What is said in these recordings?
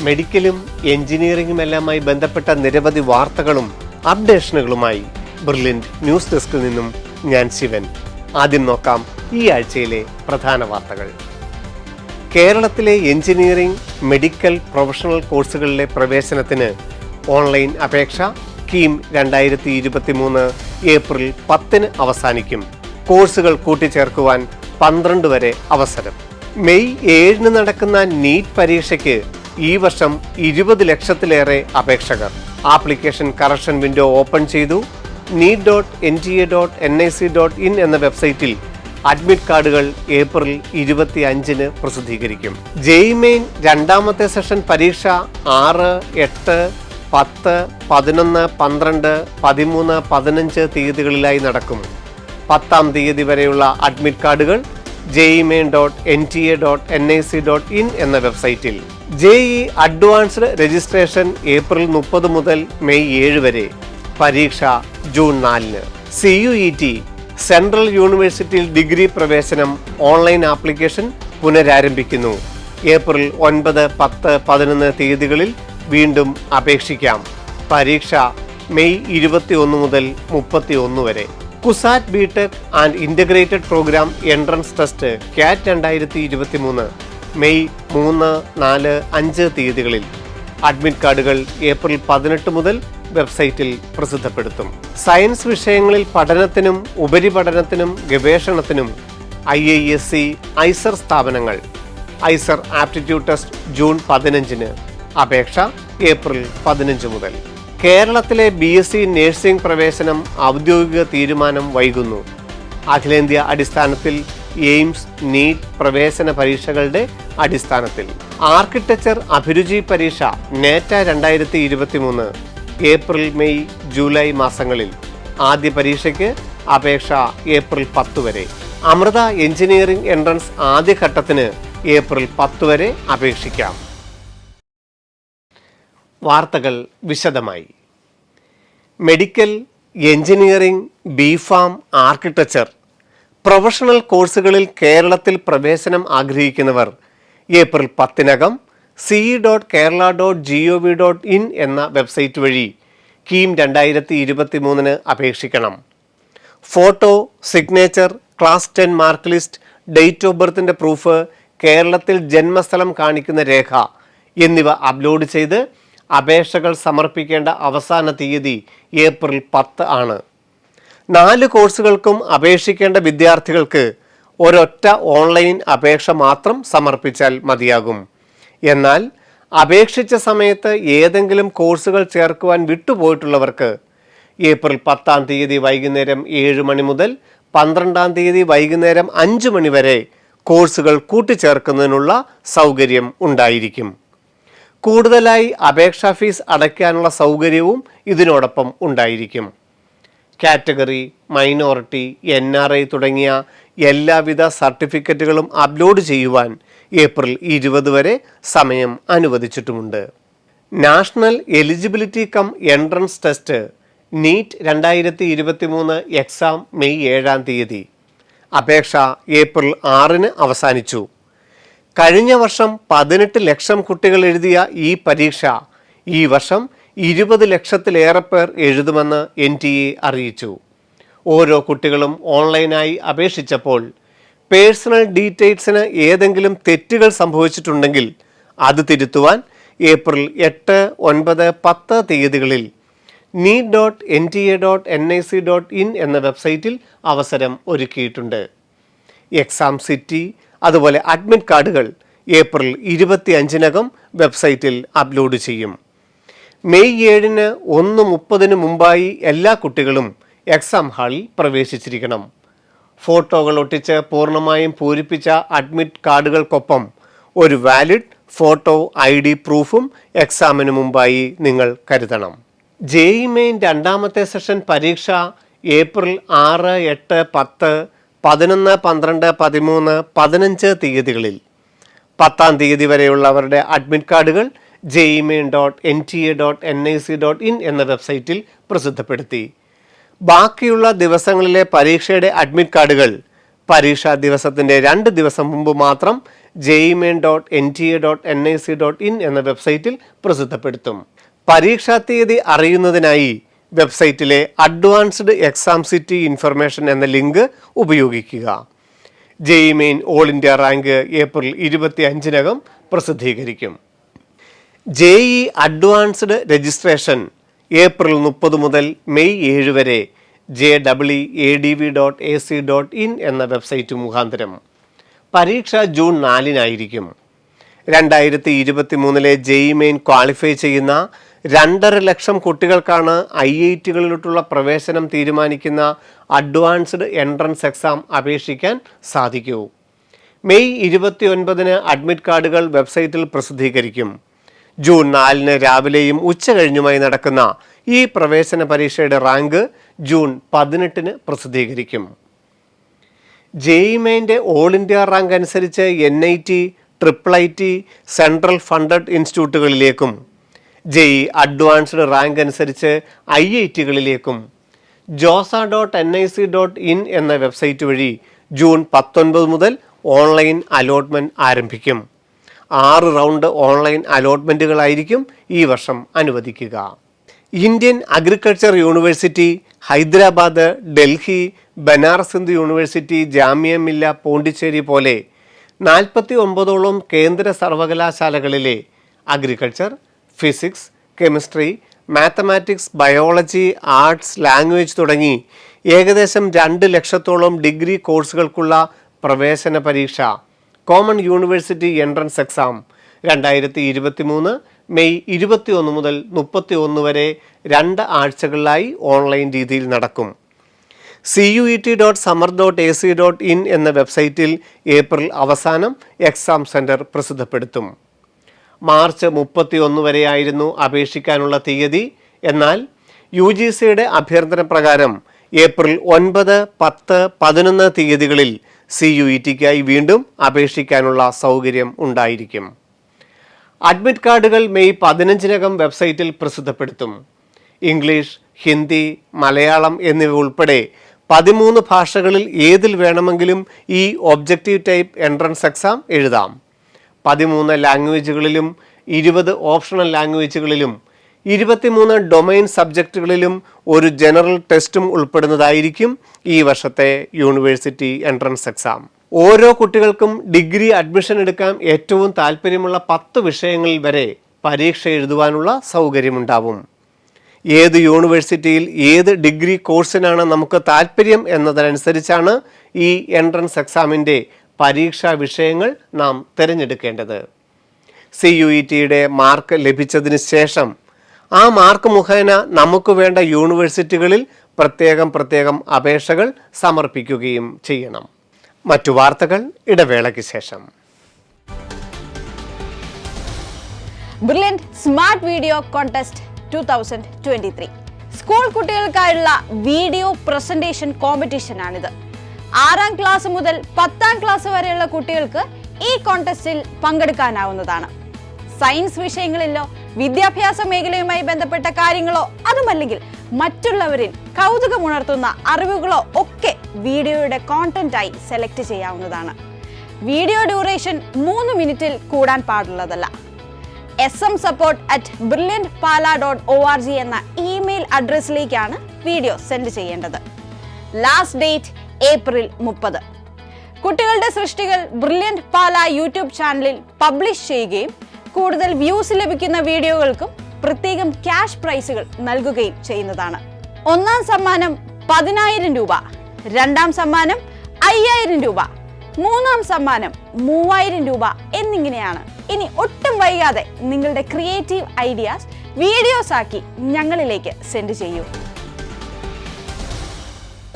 മെഡിക്കലും എഞ്ചിനീയറിംഗുമെല്ലാമായി ബന്ധപ്പെട്ട നിരവധി വാർത്തകളും അപ്ഡേഷനുകളുമായി ബ്രില്യൻറ്റ് ന്യൂസ് ഡെസ്കിൽ നിന്നും ഞാൻ ശിവൻ. ആദ്യം നോക്കാം ഈ ആഴ്ചയിലെ പ്രധാന വാർത്തകൾ. കേരളത്തിലെ എഞ്ചിനീയറിംഗ്, മെഡിക്കൽ, പ്രൊഫഷണൽ കോഴ്സുകളിലെ പ്രവേശനത്തിന് ഓൺലൈൻ അപേക്ഷ കീം 2023 ഏപ്രിൽ 10 അവസാനിക്കും. കോഴ്സുകൾ കൂട്ടിച്ചേർക്കുവാൻ 12 വരെ അവസരം. മെയ് 7 നടക്കുന്ന നീറ്റ് പരീക്ഷയ്ക്ക് ഈ വർഷം 20 ലക്ഷത്തിലേറെ അപേക്ഷകർ. ആപ്ലിക്കേഷൻ കറക്ഷൻ വിൻഡോ ഓപ്പൺ ചെയ്തു. NEET.NTA.NIC.in എന്ന വെബ്സൈറ്റിൽ അഡ്മിറ്റ് കാർഡുകൾ ഏപ്രിൽ 25 പ്രസിദ്ധീകരിക്കും. JEE മെയിൻ രണ്ടാമത്തെ സെഷൻ പരീക്ഷ 6, 8, 10, 11, 12, 13, 15 തീയതികളിലായി നടക്കും. 10-ാം തീയതി വരെയുള്ള അഡ്മിറ്റ് കാർഡുകൾ JEE.NTA.NIC.in എന്ന വെബ്സൈറ്റിൽ. JEE അഡ്വാൻസ്ഡ് രജിസ്ട്രേഷൻ ഏപ്രിൽ 30 മുതൽ മെയ് 7 വരെ. പരീക്ഷ ജൂൺ 4. CUET സെൻട്രൽ യൂണിവേഴ്സിറ്റിയിൽ ഡിഗ്രി പ്രവേശനം ഓൺലൈൻ ആപ്ലിക്കേഷൻ പുനരാരംഭിക്കുന്നു. ഏപ്രിൽ 9, 10, 11 തീയതികളിൽ വീണ്ടും അപേക്ഷിക്കാം. പരീക്ഷ മെയ് 21 മുതൽ 31 വരെ. CUSAT BTech and integrated programme entrance test CAT 2023 May 3, 4, 5 തീയതികളിൽ. അഡ്മിറ്റ് കാർഡുകൾ ഏപ്രിൽ 18 മുതൽ വെബ്സൈറ്റിൽ പ്രസിദ്ധപ്പെടുത്തും. സയൻസ് വിഷയങ്ങളിൽ പഠനത്തിനും ഉപരിപഠനത്തിനും ഗവേഷണത്തിനും IISc, ഐസർ സ്ഥാപനങ്ങൾ. IISER aptitude test June 15. അപേക്ഷ ഏപ്രിൽ 15 മുതൽ. കേരളത്തിലെ BSc നഴ്സിംഗ് പ്രവേശനം ഔദ്യോഗിക തീരുമാനം വൈകുന്നു. അഖിലേന്ത്യാ അടിസ്ഥാനത്തിൽ എയിംസ്, നീറ്റ് പ്രവേശന പരീക്ഷകളുടെ അടിസ്ഥാനത്തിൽ. ആർക്കിടെക്ചർ അഭിരുചി പരീക്ഷ NET 2023 ഏപ്രിൽ, മെയ്, ജൂലൈ മാസങ്ങളിൽ. ആദ്യ പരീക്ഷയ്ക്ക് അപേക്ഷ ഏപ്രിൽ 10 വരെ. അമൃത എഞ്ചിനീയറിംഗ് എൻട്രൻസ് ആദ്യഘട്ടത്തിന് ഏപ്രിൽ 10 വരെ അപേക്ഷിക്കാം. വാർത്തകൾ വിശദമായി. Medical, engineering, BPharm, architecture, professional കോഴ്സുകളിൽ കേരളത്തിൽ പ്രവേശനം ആഗ്രഹിക്കുന്നവർ ഏപ്രിൽ 10 ce.kerala.gov.in എന്ന വെബ്സൈറ്റ് വഴി കീം 2023 അപേക്ഷിക്കണം. Photo, signature, class 10 mark list, date of ബർത്തിൻ്റെ പ്രൂഫ്, കേരളത്തിൽ ജന്മസ്ഥലം കാണിക്കുന്ന രേഖ എന്നിവ അപ്ലോഡ് ചെയ്ത് അപേക്ഷകൾ സമർപ്പിക്കേണ്ട അവസാന തീയതി ഏപ്രിൽ 10 ആണ്. 4 കോഴ്സുകൾക്കും അപേക്ഷിക്കേണ്ട വിദ്യാർത്ഥികൾക്ക് ഒരൊറ്റ ഓൺലൈൻ അപേക്ഷ മാത്രം സമർപ്പിച്ചാൽ മതിയാകും. എന്നാൽ അപേക്ഷിച്ച സമയത്ത് ഏതെങ്കിലും കോഴ്സുകൾ ചേർക്കുവാൻ വിട്ടുപോയിട്ടുള്ളവർക്ക് ഏപ്രിൽ 10-ാം തീയതി വൈകുന്നേരം 7 മണി മുതൽ 12-ാം തീയതി വൈകുന്നേരം 5 മണി വരെ കോഴ്സുകൾ കൂട്ടിച്ചേർക്കുന്നതിനുള്ള സൗകര്യം ഉണ്ടായിരിക്കും. കൂടുതലായി അപേക്ഷാ ഫീസ് അടയ്ക്കാനുള്ള സൗകര്യവും ഇതിനോടൊപ്പം ഉണ്ടായിരിക്കും. കാറ്റഗറി, മൈനോറിറ്റി, NRI തുടങ്ങിയ എല്ലാവിധ സർട്ടിഫിക്കറ്റുകളും അപ്ലോഡ് ചെയ്യുവാൻ ഏപ്രിൽ 20 വരെ സമയം അനുവദിച്ചിട്ടുമുണ്ട്. National eligibility cum entrance test NEET 2023 exam May 7-ാം തീയതി. അപേക്ഷ ഏപ്രിൽ 6 അവസാനിച്ചു. കഴിഞ്ഞ വർഷം 18 ലക്ഷം കുട്ടികൾ എഴുതിയ ഈ പരീക്ഷ ഈ വർഷം 20 ലക്ഷത്തിലേറെ പേർ എഴുതുമെന്ന് NTA അറിയിച്ചു. ഓരോ കുട്ടികളും ഓൺലൈനായി അപേക്ഷിച്ചപ്പോൾ പേഴ്സണൽ ഡീറ്റെയിൽസിന് ഏതെങ്കിലും തെറ്റുകൾ സംഭവിച്ചിട്ടുണ്ടെങ്കിൽ അത് തിരുത്തുവാൻ ഏപ്രിൽ 8, 9, 10 തീയതികളിൽ NEET.NTA.NIC.in എന്ന വെബ്സൈറ്റിൽ അവസരം ഒരുക്കിയിട്ടുണ്ട്. എക്സാം സിറ്റി അതുപോലെ അഡ്മിറ്റ് കാർഡുകൾ ഏപ്രിൽ 25 വെബ്സൈറ്റിൽ അപ്ലോഡ് ചെയ്യും. മെയ് 7 1:30 മുമ്പായി എല്ലാ കുട്ടികളും എക്സാം ഹാളിൽ പ്രവേശിച്ചിരിക്കണം. ഫോട്ടോകൾ ഒട്ടിച്ച് പൂർണ്ണമായും പൂരിപ്പിച്ച അഡ്മിറ്റ് കാർഡുകൾക്കൊപ്പം ഒരു വാലിഡ് ഫോട്ടോ ID പ്രൂഫും എക്സാമിന് മുമ്പായി നിങ്ങൾ കരുതണം. JEE മെയിൻ രണ്ടാമത്തെ സെഷൻ പരീക്ഷ ഏപ്രിൽ 6, 8, 10, 11, 12, 13, 15 തീയതികളിൽ. 10-ാം തീയതി വരെയുള്ളവരുടെ അഡ്മിറ്റ് കാർഡുകൾ JEE.NTA.NIC.in എന്ന വെബ്സൈറ്റിൽ പ്രസിദ്ധപ്പെടുത്തി. ബാക്കിയുള്ള ദിവസങ്ങളിലെ പരീക്ഷയുടെ അഡ്മിറ്റ് കാർഡുകൾ പരീക്ഷാ ദിവസത്തിൻ്റെ 2 ദിവസം മുമ്പ് മാത്രം jemain.nta.nic.in എന്ന വെബ്സൈറ്റിൽ പ്രസിദ്ധപ്പെടുത്തും. പരീക്ഷാ തീയതി അറിയുന്നതിനായി വെബ്സൈറ്റിലെ അഡ്വാൻസ്ഡ് എക്സാം സിറ്റി ഇൻഫർമേഷൻ എന്ന ലിങ്ക് ഉപയോഗിക്കുക. ജെഇമെയിൻ ഓൾ ഇന്ത്യ റാങ്ക് ഏപ്രിൽ 25 പ്രസിദ്ധീകരിക്കും. ജെഇ അഡ്വാൻസ്ഡ് രജിസ്ട്രേഷൻ ഏപ്രിൽ 30 മുതൽ മെയ് 7 വരെ JEEADV.ac.in എന്ന വെബ്സൈറ്റ് മുഖാന്തരം. പരീക്ഷ ജൂൺ 4 2023 ജെഇമെയിൻ ക്വാളിഫൈ ചെയ്യുന്ന 2.5 ലക്ഷം കുട്ടികൾക്കാണ് IITകളിലോട്ടുള്ള പ്രവേശനം തീരുമാനിക്കുന്ന അഡ്വാൻസ്ഡ് എൻട്രൻസ് എക്സാം അപേക്ഷിക്കാൻ സാധിക്കൂ. മെയ് 29 അഡ്മിറ്റ് കാർഡുകൾ വെബ്സൈറ്റിൽ പ്രസിദ്ധീകരിക്കും. ജൂൺ 4 രാവിലെയും ഉച്ചകഴിഞ്ഞുമായി നടക്കുന്ന ഈ പ്രവേശന പരീക്ഷയുടെ റാങ്ക് ജൂൺ 18 പ്രസിദ്ധീകരിക്കും. ജെഇമെയിൻ്റെ ഓൾ ഇന്ത്യ റാങ്ക് അനുസരിച്ച് NIT, IIIT, സെൻട്രൽ ഫണ്ടഡ് ഇൻസ്റ്റിറ്റ്യൂട്ടുകളിലേക്കും ജെഇ അഡ്വാൻസ്ഡ് റാങ്ക് അനുസരിച്ച് IITകളിലേക്കും josa.nic.in എന്ന വെബ്സൈറ്റ് വഴി ജൂൺ 19 മുതൽ ഓൺലൈൻ അലോട്ട്മെൻറ്റ് ആരംഭിക്കും. 6 റൗണ്ട് ഓൺലൈൻ അലോട്ട്മെൻറ്റുകളായിരിക്കും ഈ വർഷം അനുവദിക്കുക. Indian agriculture university, Hyderabad, Delhi, Banaras Hindu university, Jamia Millia Pondicherry പോലെ 49ഓളം കേന്ദ്ര സർവകലാശാലകളിലെ agriculture, physics, chemistry, mathematics, biology, arts, language തുടങ്ങി ഏകദേശം 2 ലക്ഷത്തോളം ഡിഗ്രി കോഴ്സുകൾക്കുള്ള പ്രവേശന പരീക്ഷ common university entrance exam 2023 May 21 മുതൽ 31 വരെ 2 ആഴ്ചകളിലായി ഓൺലൈൻ രീതിയിൽ നടക്കും. CUET.samar.ac.in എന്ന വെബ്സൈറ്റിൽ ഏപ്രിൽ അവസാനം എക്സാം സെൻറ്റർ പ്രസിദ്ധപ്പെടുത്തും. മാർച്ച് 31 വരെയായിരുന്നു അപേക്ഷിക്കാനുള്ള തീയതി. എന്നാൽ UGCയുടെ അഭ്യർത്ഥന പ്രകാരം ഏപ്രിൽ 9, 10, 11 തീയതികളിൽ CUETക്കായി വീണ്ടും അപേക്ഷിക്കാനുള്ള സൗകര്യം ഉണ്ടായിരിക്കും. അഡ്മിറ്റ് കാർഡുകൾ മെയ് 15 വെബ്സൈറ്റിൽ പ്രസിദ്ധപ്പെടുത്തും. ഇംഗ്ലീഷ്, ഹിന്ദി, മലയാളം എന്നിവ ഉൾപ്പെടെ 13 ഭാഷകളിൽ ഏതിൽ വേണമെങ്കിലും ഈ ഒബ്ജക്റ്റീവ് ടൈപ്പ് എൻട്രൻസ് എക്സാം എഴുതാം. 13 ലാംഗ്വേജുകളിലും 20 ഓപ്ഷണൽ ലാംഗ്വേജുകളിലും 23 ഡൊമൈൻ സബ്ജക്റ്റുകളിലും ഒരു ജനറൽ ടെസ്റ്റും ഉൾപ്പെടുന്നതായിരിക്കും ഈ വർഷത്തെ യൂണിവേഴ്സിറ്റി എൻട്രൻസ് എക്സാം. ഓരോ കുട്ടികൾക്കും ഡിഗ്രി അഡ്മിഷൻ എടുക്കാൻ ഏറ്റവും താല്പര്യമുള്ള 10 വിഷയങ്ങളിൽ വരെ പരീക്ഷ എഴുതുവാനുള്ള സൗകര്യമുണ്ടാവും. ഏത് യൂണിവേഴ്സിറ്റിയിൽ ഏത് ഡിഗ്രി കോഴ്സിനാണ് നമുക്ക് താല്പര്യം എന്നതനുസരിച്ചാണ് ഈ എൻട്രൻസ് എക്സാമിൻ്റെ പരീക്ഷാ വിഷയങ്ങൾ നാം തിരഞ്ഞെടുക്കേണ്ടത്. CUETയുടെ മാർക്ക് ലഭിച്ചതിന് ശേഷം ആ മാർക്ക് മുഖേന നമുക്ക് വേണ്ട യൂണിവേഴ്സിറ്റികളിൽ പ്രത്യേകം അപേക്ഷകൾ സമർപ്പിക്കുകയും ചെയ്യണം. മറ്റു വാർത്തകൾ ഇടവേളയ്ക്ക് ശേഷം. Brilliant smart video contest 2023 school കുട്ടികൾക്കായുള്ള വീഡിയോ പ്രസന്റേഷൻ കോമ്പറ്റീഷനാണിത്. 6ാം ക്ലാസ് മുതൽ 10ാം ക്ലാസ് വരെയുള്ള കുട്ടികൾക്ക് ഈ കോൺടെസ്റ്റിൽ പങ്കെടുക്കാനാവുന്നതാണ്. സയൻസ് വിഷയങ്ങളിലോ വിദ്യാഭ്യാസ മേഖലയുമായി ബന്ധപ്പെട്ട കാര്യങ്ങളോ അതുമല്ലെങ്കിൽ മറ്റുള്ളവരിൽ കൗതുകമുണർത്തുന്ന അറിവുകളോ ഒക്കെ വീഡിയോയുടെ കോണ്ടന്റായി സെലക്ട് ചെയ്യാവുന്നതാണ്. വീഡിയോ ഡ്യൂറേഷൻ 3 മിനിറ്റിൽ കൂടാൻ പാടുള്ളതല്ല. smsupport@brilliantpala.org എന്ന ഇമെയിൽ അഡ്രസ്സിലേക്കാണ് വീഡിയോ സെൻഡ് ചെയ്യേണ്ടത്. Last date April 30. കുട്ടികളുടെ സൃഷ്ടികൾ ബ്രില്യന്റ് പാല യൂട്യൂബ് ചാനലിൽ പബ്ലിഷ് ചെയ്യുകയും കൂടുതൽ വ്യൂസ് ലഭിക്കുന്ന വീഡിയോകൾക്കും പ്രത്യേകം ക്യാഷ് പ്രൈസുകൾ നൽകുകയും ചെയ്യുന്നതാണ്. 1ാം സമ്മാനം 10,000 രൂപ, 2ാം സമ്മാനം 5,000 രൂപ, 3ാം സമ്മാനം 3,000 രൂപ എന്നിങ്ങനെയാണ്. ഇനി ഒട്ടും വൈകാതെ നിങ്ങളുടെ ക്രിയേറ്റീവ് ഐഡിയാസ് വീഡിയോസ് ആക്കി ഞങ്ങളിലേക്ക് സെൻഡ് ചെയ്യൂ.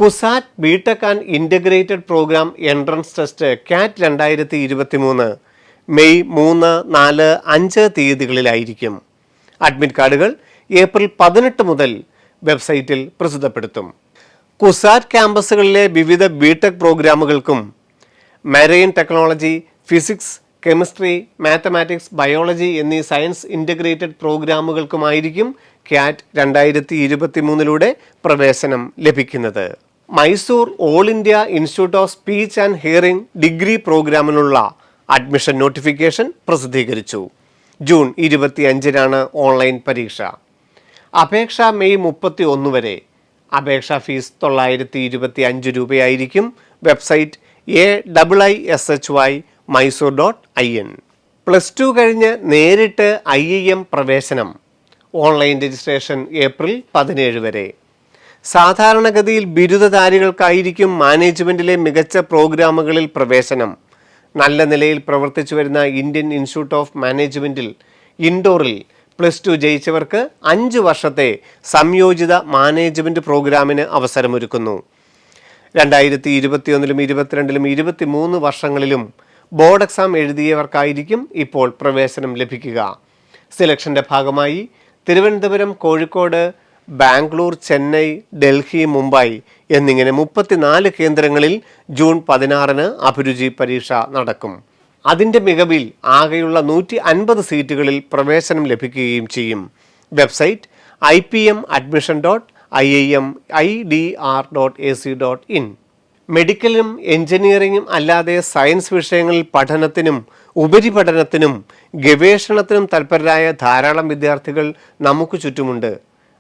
CUSAT BTech and integrated programme entrance test CAT 2023 May 3, 4, 5 തീയതികളിലായിരിക്കും. അഡ്മിറ്റ് കാർഡുകൾ ഏപ്രിൽ 18 മുതൽ വെബ്സൈറ്റിൽ പ്രസിദ്ധപ്പെടുത്തും. കുസാറ്റ് ക്യാമ്പസുകളിലെ വിവിധ ബിടെക് പ്രോഗ്രാമുകൾക്കും marine technology, physics, chemistry, mathematics, biology എന്നീ സയൻസ് ഇൻ്റഗ്രേറ്റഡ് പ്രോഗ്രാമുകൾക്കുമായിരിക്കും CAT 2023 പ്രവേശനം ലഭിക്കുന്നത്. Mysore all India institute of speech and hearing degree പ്രോഗ്രാമിനുള്ള അഡ്മിഷൻ നോട്ടിഫിക്കേഷൻ പ്രസിദ്ധീകരിച്ചു. ജൂൺ 25-നാണ് ഓൺലൈൻ പരീക്ഷ. അപേക്ഷ മെയ് 31 വരെ. അപേക്ഷാ ഫീസ് 925 രൂപയായിരിക്കും. Website AIISHY-mysore.in. +2 കഴിഞ്ഞ് നേരിട്ട് IIM പ്രവേശനം. ഓൺലൈൻ രജിസ്ട്രേഷൻ ഏപ്രിൽ 17 വരെ. സാധാരണഗതിയിൽ ബിരുദധാരികൾക്കായിരിക്കും മാനേജ്മെൻറ്റിലെ മികച്ച പ്രോഗ്രാമുകളിൽ പ്രവേശനം. നല്ല നിലയിൽ പ്രവർത്തിച്ചു വരുന്ന ഇന്ത്യൻ ഇൻസ്റ്റിറ്റ്യൂട്ട് ഓഫ് മാനേജ്മെൻറ്റിൽ ഇൻഡോറിൽ +2 ജയിച്ചവർക്ക് 5 വർഷത്തെ സംയോജിത മാനേജ്മെൻറ്റ് പ്രോഗ്രാമിന് അവസരമൊരുക്കുന്നു. 2021-ലും 22-ലും 23 വർഷങ്ങളിലും ബോർഡ് എക്സാം എഴുതിയവർക്കായിരിക്കും ഇപ്പോൾ പ്രവേശനം ലഭിക്കുക. സെലക്ഷൻ്റെ ഭാഗമായി തിരുവനന്തപുരം, കോഴിക്കോട്, ബാംഗ്ലൂർ, ചെന്നൈ, ഡൽഹി, മുംബൈ എന്നിങ്ങനെ 34 കേന്ദ്രങ്ങളിൽ ജൂൺ 16-ന് അഭിരുചി പരീക്ഷ നടക്കും. അതിൻ്റെ മികവിൽ ആകെയുള്ള 150 സീറ്റുകളിൽ പ്രവേശനം ലഭിക്കുകയും ചെയ്യും. Website ipm-admission.iimidr.ac.in. മെഡിക്കലും എഞ്ചിനീയറിംഗും അല്ലാതെ സയൻസ് വിഷയങ്ങളിൽ പഠനത്തിനും ഉപരിപഠനത്തിനും ഗവേഷണത്തിനും തൽപരരായ ധാരാളം വിദ്യാർത്ഥികൾ നമുക്ക് ചുറ്റുമുണ്ട്.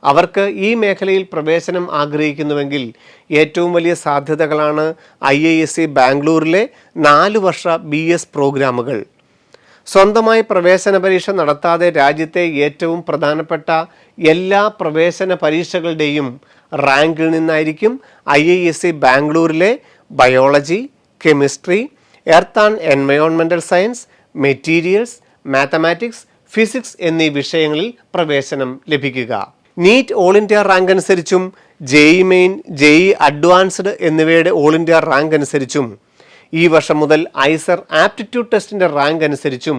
അവർക്ക് ഈ മേഖലയിൽ പ്രവേശനം ആഗ്രഹിക്കുന്നുവെങ്കിൽ ഏറ്റവും വലിയ സാധ്യതകളാണ് IISc ബാംഗ്ലൂരിലെ 4 വർഷ BS പ്രോഗ്രാമുകൾ. സ്വന്തമായി പ്രവേശന പരീക്ഷ നടത്താതെ രാജ്യത്തെ ഏറ്റവും പ്രധാനപ്പെട്ട എല്ലാ പ്രവേശന പരീക്ഷകളുടെയും റാങ്കിൽ നിന്നായിരിക്കും IISc ബാംഗ്ലൂരിലെ biology, chemistry, earth and environmental science, materials, mathematics, physics എന്നീ വിഷയങ്ങളിൽ പ്രവേശനം ലഭിക്കുക. നീറ്റ് ഓൾ ഇന്ത്യ റാങ്ക് അനുസരിച്ചും JEE മെയിൻ, JEE അഡ്വാൻസ്ഡ് എന്നിവയുടെ ഓൾ ഇന്ത്യ റാങ്ക് അനുസരിച്ചും ഈ വർഷം മുതൽ ഐസർ ആപ്റ്റിറ്റ്യൂഡ് ടെസ്റ്റിൻ്റെ റാങ്ക് അനുസരിച്ചും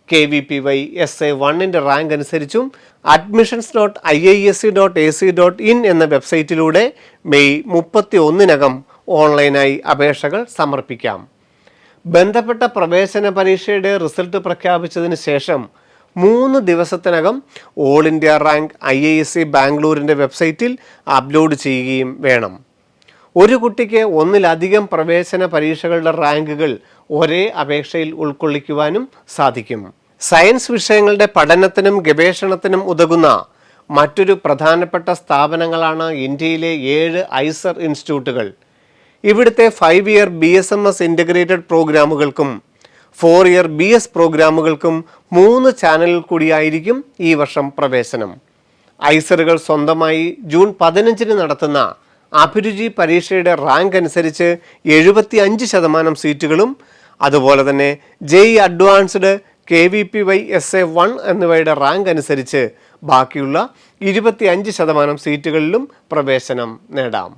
KVPY SA1-ൻ്റെ റാങ്ക് അനുസരിച്ചും admissions.iisc.ac.in എന്ന വെബ്സൈറ്റിലൂടെ മെയ് 31-നകം ഓൺലൈനായി അപേക്ഷകൾ സമർപ്പിക്കാം. ബന്ധപ്പെട്ട പ്രവേശന പരീക്ഷയുടെ റിസൾട്ട് പ്രഖ്യാപിച്ചതിന് ശേഷം 3 ദിവസത്തിനകം ഓൾ ഇന്ത്യ റാങ്ക് IISc ബാംഗ്ലൂരിൻ്റെ വെബ്സൈറ്റിൽ അപ്ലോഡ് ചെയ്യുകയും വേണം. ഒരു കുട്ടിക്ക് ഒന്നിലധികം പ്രവേശന പരീക്ഷകളുടെ റാങ്കുകൾ ഒരേ അപേക്ഷയിൽ ഉൾക്കൊള്ളിക്കുവാനും സാധിക്കും. സയൻസ് വിഷയങ്ങളുടെ പഠനത്തിനും ഗവേഷണത്തിനും ഉതകുന്ന മറ്റൊരു പ്രധാനപ്പെട്ട സ്ഥാപനങ്ങളാണ് ഇന്ത്യയിലെ 7 ഐസർ ഇൻസ്റ്റിറ്റ്യൂട്ടുകൾ. ഇവിടുത്തെ 5 ഇയർ BSMS ഇൻ്റഗ്രേറ്റഡ് പ്രോഗ്രാമുകൾക്കും 4 ഇയർ BS പ്രോഗ്രാമുകൾക്കും 3 ചാനലിൽ കൂടിയായിരിക്കും ഈ വർഷം പ്രവേശനം. ഐസറുകൾ സ്വന്തമായി ജൂൺ 15-ന് നടത്തുന്ന അഭിരുചി പരീക്ഷയുടെ റാങ്ക് അനുസരിച്ച് 75% സീറ്റുകളും അതുപോലെ തന്നെ JEE അഡ്വാൻസ്ഡ്, KVPY SA1 എന്നിവയുടെ റാങ്ക് അനുസരിച്ച് ബാക്കിയുള്ള 25% സീറ്റുകളിലും പ്രവേശനം നേടാം.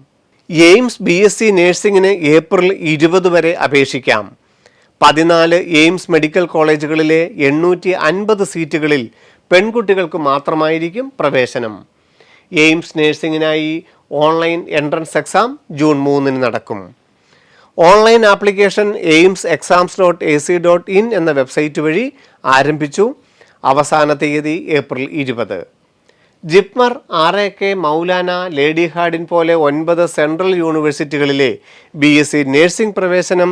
എയിംസ് BSc നേഴ്സിംഗിന് ഏപ്രിൽ 20 വരെ അപേക്ഷിക്കാം. 14 എയിംസ് മെഡിക്കൽ കോളേജുകളിലെ 850 സീറ്റുകളിൽ പെൺകുട്ടികൾക്ക് മാത്രമായിരിക്കും പ്രവേശനം. എയിംസ് നേഴ്സിംഗിനായി ഓൺലൈൻ എൻട്രൻസ് എക്സാം ജൂൺ 3-ന് നടക്കും. ഓൺലൈൻ ആപ്ലിക്കേഷൻ aims.exams.ac.in എന്ന വെബ്സൈറ്റ് വഴി ആരംഭിച്ചു. അവസാന തീയതി April 20. JIPMER, RAK, Maulana, lady Hardinge പോലെ 9 സെൻട്രൽ യൂണിവേഴ്സിറ്റികളിലെ BSc നേഴ്സിംഗ് പ്രവേശനം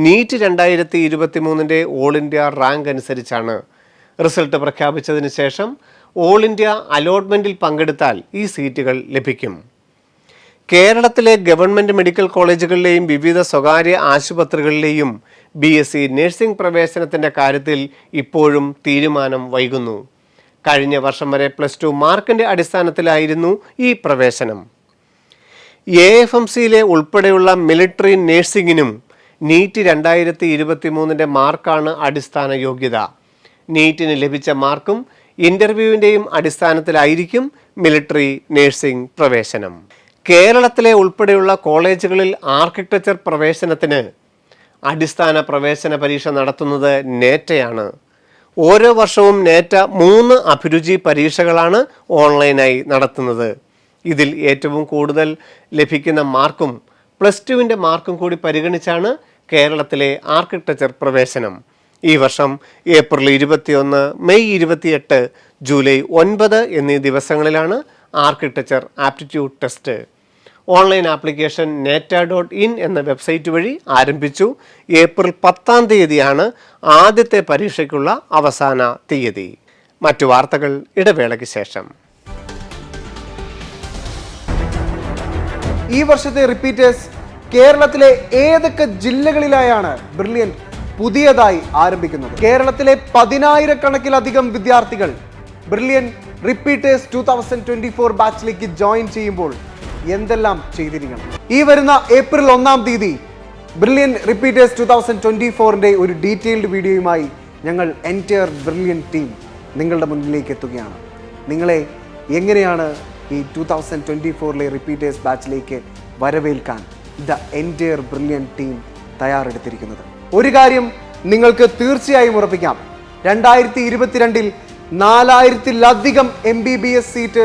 നീറ്റ് 2023-ൻ്റെ ഓൾ ഇന്ത്യ റാങ്ക് അനുസരിച്ചാണ്. റിസൾട്ട് പ്രഖ്യാപിച്ചതിന് ശേഷം ഓൾ ഇന്ത്യ അലോട്ട്മെൻറ്റിൽ പങ്കെടുത്താൽ ഈ സീറ്റുകൾ ലഭിക്കും. കേരളത്തിലെ ഗവൺമെൻറ് മെഡിക്കൽ കോളേജുകളിലെയും വിവിധ സ്വകാര്യ ആശുപത്രികളിലെയും BSc നേഴ്സിംഗ് പ്രവേശനത്തിൻ്റെ കാര്യത്തിൽ ഇപ്പോഴും തീരുമാനം വൈകുന്നു. കഴിഞ്ഞ വർഷം വരെ +2 മാർക്കിൻ്റെ അടിസ്ഥാനത്തിലായിരുന്നു ഈ പ്രവേശനം. AFMCയിലെ ഉൾപ്പെടെയുള്ള മിലിറ്ററി നേഴ്സിംഗിനും നീറ്റ് 2023-ൻ്റെ മാർക്കാണ് അടിസ്ഥാന യോഗ്യത. നീറ്റിന് ലഭിച്ച മാർക്കും ഇൻ്റർവ്യൂവിൻ്റെയും അടിസ്ഥാനത്തിലായിരിക്കും മിലിറ്ററി നേഴ്സിംഗ് പ്രവേശനം. കേരളത്തിലെ ഉൾപ്പെടെയുള്ള കോളേജുകളിൽ ആർക്കിടെക്ചർ പ്രവേശനത്തിന് അടിസ്ഥാന പ്രവേശന പരീക്ഷ നടത്തുന്നത് നേറ്റയാണ്. ഓരോ വർഷവും നേറ്റ 3 അഭിരുചി പരീക്ഷകളാണ് ഓൺലൈനായി നടത്തുന്നത്. ഇതിൽ ഏറ്റവും കൂടുതൽ ലഭിക്കുന്ന മാർക്കും +2-ൻ്റെ മാർക്കും കൂടി പരിഗണിച്ചാണ് കേരളത്തിലെ ആർക്കിടെക്ചർ പ്രവേശനം. ഈ വർഷം ഏപ്രിൽ 21, മെയ് 28, ജൂലൈ 9 എന്നീ ദിവസങ്ങളിലാണ് architecture aptitude test. Online application neta.in എന്ന വെബ്സൈറ്റ് വഴി ആരംഭിച്ചു. ഏപ്രിൽ 10-ാം തീയതിയാണ് ആദ്യത്തെ പരീക്ഷയ്ക്കുള്ള അവസാന തീയതി. മറ്റു വാർത്തകൾ ഇടവേളയ്ക്ക് ശേഷം. ഈ വർഷത്തെ റിപ്പീറ്റേഴ്സ് കേരളത്തിലെ ഏതൊക്കെ ജില്ലകളിലായാണ് ബ്രില്യൻറ്റ് പുതിയതായി ആരംഭിക്കുന്നത്? കേരളത്തിലെ 10,000-കണക്കിലധികം വിദ്യാർത്ഥികൾ ബ്രില്യൻറ്റ് റിപ്പീറ്റേഴ്സ് 2024 ബാച്ചിലേക്ക് ജോയിൻ ചെയ്യുമ്പോൾ എന്തെല്ലാം ചെയ്തിരിക്കണം? ഈ വരുന്ന ഏപ്രിൽ 1-ാം തീയതി ബ്രില്യൻറ്റ് റിപ്പീറ്റേഴ്സ് 2024ന്റെ ഒരു ഡീറ്റെയിൽഡ് വീഡിയോയുമായി ഞങ്ങൾ എൻറ്റയർ ബ്രില്യൻറ്റ് ടീം നിങ്ങളുടെ മുന്നിലേക്ക് എത്തുകയാണ്. നിങ്ങളെ എങ്ങനെയാണ് ഈ 2024ലെ റിപ്പീറ്റേഴ്സ് ബാച്ചിലേക്ക് വരവേൽക്കാൻ ദ എൻറ്റയർ ബ്രില്യൻറ്റ് ടീം തയ്യാറെടുത്തിരിക്കുന്നത്? ഒരു കാര്യം നിങ്ങൾക്ക് തീർച്ചയായും ഉറപ്പിക്കാം, 2022-ൽ 4,000-ലധികം MBBS സീറ്റ്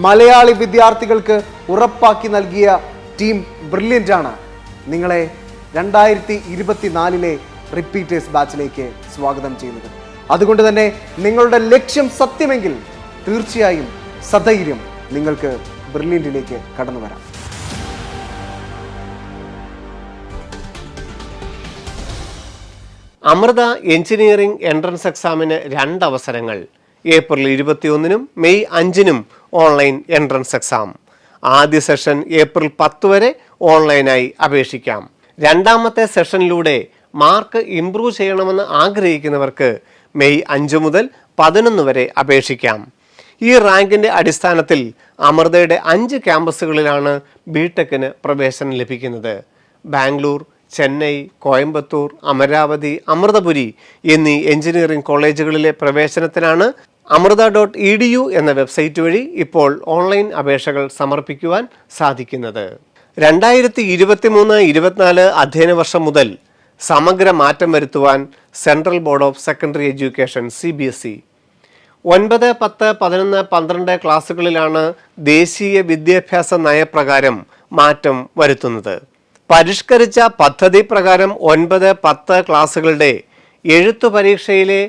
മലയാളി വിദ്യാർത്ഥികൾക്ക് ഉറപ്പാക്കി നൽകിയ ടീം ബ്രില്യൻ്റ് ആണ് നിങ്ങളെ 2024ലെ റിപ്പീറ്റേഴ്സ് ബാച്ചിലേക്ക് സ്വാഗതം ചെയ്യുന്നത്. അതുകൊണ്ട് തന്നെ നിങ്ങളുടെ ലക്ഷ്യം സത്യമെങ്കിൽ തീർച്ചയായും സധൈര്യം നിങ്ങൾക്ക് ബ്രില്യൻറ്റിലേക്ക് കടന്നു വരാം. അമൃത എഞ്ചിനീയറിംഗ് എൻട്രൻസ് എക്സാമിന് 2 അവസരങ്ങൾ. ഏപ്രിൽ 21-നും മെയ് 5-നും ഓൺലൈൻ എൻട്രൻസ് എക്സാം. ആദ്യ സെഷൻ ഏപ്രിൽ 10 വരെ ഓൺലൈനായി അപേക്ഷിക്കാം. രണ്ടാമത്തെ സെഷനിലൂടെ മാർക്ക് ഇംപ്രൂവ് ചെയ്യണമെന്ന് ആഗ്രഹിക്കുന്നവർക്ക് മെയ് 5 മുതൽ 11 വരെ അപേക്ഷിക്കാം. ഈ റാങ്കിൻ്റെ അടിസ്ഥാനത്തിൽ അമൃതയുടെ 5 ക്യാമ്പസുകളിലാണ് ബിടെക്കിന് പ്രവേശനം ലഭിക്കുന്നത്. ബാംഗ്ലൂർ, ചെന്നൈ, കോയമ്പത്തൂർ, അമരാവതി, അമൃതപുരി എന്നീ എഞ്ചിനീയറിംഗ് കോളേജുകളിലെ പ്രവേശനത്തിനാണ് amrita.edu എന്ന വെബ്സൈറ്റ് വഴി ഇപ്പോൾ ഓൺലൈൻ അപേക്ഷകൾ സമർപ്പിക്കുവാൻ സാധിക്കുന്നത്. 2023-24 അധ്യയന വർഷം മുതൽ സമഗ്ര മാറ്റം വരുത്തുവാൻ central board of secondary education CBSE 9, 10, 11, 12 ക്ലാസ്സുകളിലാണ് ദേശീയ വിദ്യാഭ്യാസ നയപ്രകാരം മാറ്റം വരുത്തുന്നത്. പരിഷ്കരിച്ച പദ്ധതി പ്രകാരം 9, 10 ക്ലാസ്സുകളുടെ എഴുത്തു പരീക്ഷയിലെ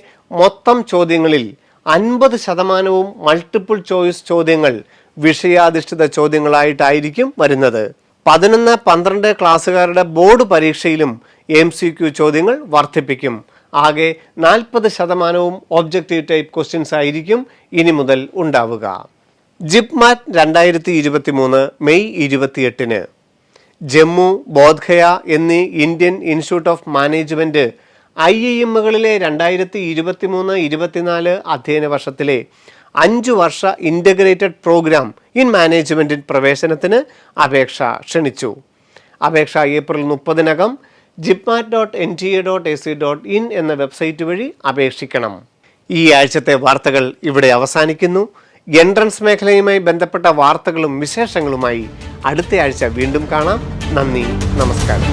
മൊത്തം ചോദ്യങ്ങളിൽ 50% മൾട്ടിപ്പിൾ ചോയ്സ് ചോദ്യങ്ങൾ വിഷയാധിഷ്ഠിത ചോദ്യങ്ങളായിട്ടായിരിക്കും വരുന്നത്. 11, 12 ക്ലാസ്സുകാരുടെ ബോർഡ് പരീക്ഷയിലും MCQ ചോദ്യങ്ങൾ വർദ്ധിപ്പിക്കും. ആകെ 40% ഒബ്ജക്റ്റീവ് ടൈപ്പ് ക്വസ്റ്റ്യൻസ് ആയിരിക്കും ഇനി മുതൽ ഉണ്ടാവുക. ജിപ്മാറ്റ് 2023 മെയ് 28-ന് ജമ്മു, ബോധ്ഗയ എന്നീ ഇന്ത്യൻ ഇൻസ്റ്റിറ്റ്യൂട്ട് ഓഫ് മാനേജ്മെൻറ്റ് IIM-കളിലെ 2023-24 അധ്യയന വർഷത്തിലെ 5 വർഷ ഇൻ്റഗ്രേറ്റഡ് പ്രോഗ്രാം ഇൻ മാനേജ്മെൻറ്റിൽ പ്രവേശനത്തിന് അപേക്ഷ ക്ഷണിച്ചു. അപേക്ഷ ഏപ്രിൽ 30-നകം jipmat.nta.ac.in എന്ന വെബ്സൈറ്റ് വഴി അപേക്ഷിക്കണം. ഈ ആഴ്ചത്തെ വാർത്തകൾ ഇവിടെ അവസാനിക്കുന്നു. എൻട്രൻസ് മേഖലയുമായി ബന്ധപ്പെട്ട വാർത്തകളും വിശേഷങ്ങളുമായി അടുത്ത ആഴ്ച വീണ്ടും കാണാം. നന്ദി, നമസ്കാരം.